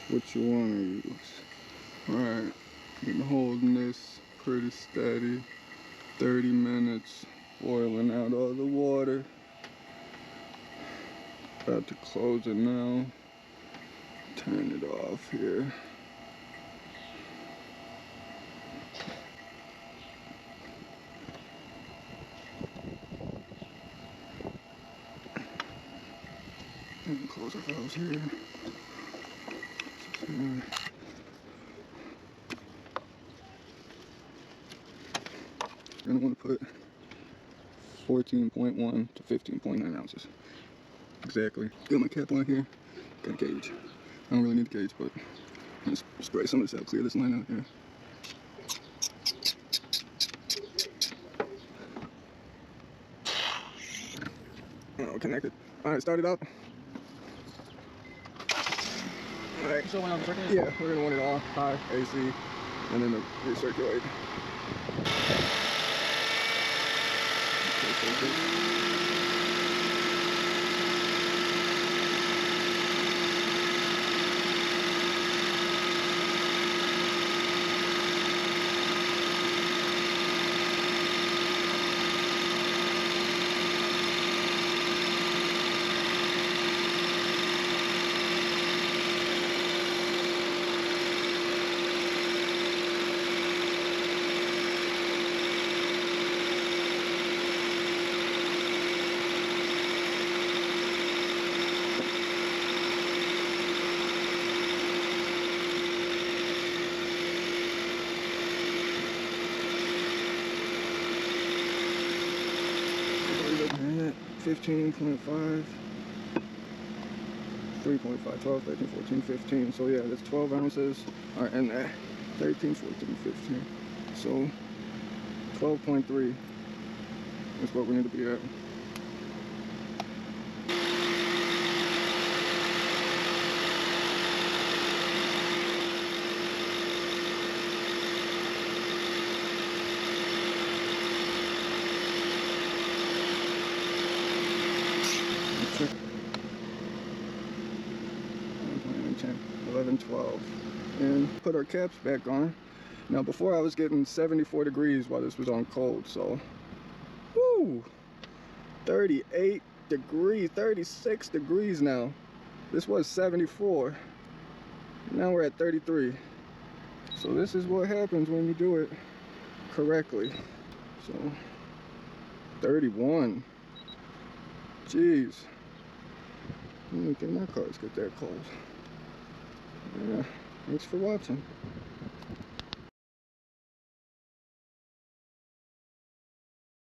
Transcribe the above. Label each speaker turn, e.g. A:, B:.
A: what you want to use. Alright, been holding this pretty steady. 30 minutes, boiling out all the water. About to close it now. Turn it off here. And close our valves here. You're gonna want to put 14.1 to 15.9 ounces. Exactly. Got my cap on here. Got a gauge. I don't really need a gauge, but I'm gonna spray some of this out, clear this line out here. Oh, connected. Alright, start it up. Alright.
B: So when I'm circulating?
A: Yeah, we're gonna want it all high, AC, and then the recirculate. And 15.5, 3.5, 12, 13, 14, 15. So yeah, that's 12 ounces. All right, and 13, 14, 15. So 12.3 is what we need to be at. Check. 11, 12, and put our caps back on. Now before I was getting 74 degrees while this was on cold, so whoo, 38 degrees, 36 degrees now. This was 74, now we're at 33. So this is what happens when you do it correctly. So 31, jeez, I don't think my cars get that cold. Yeah, thanks for watching.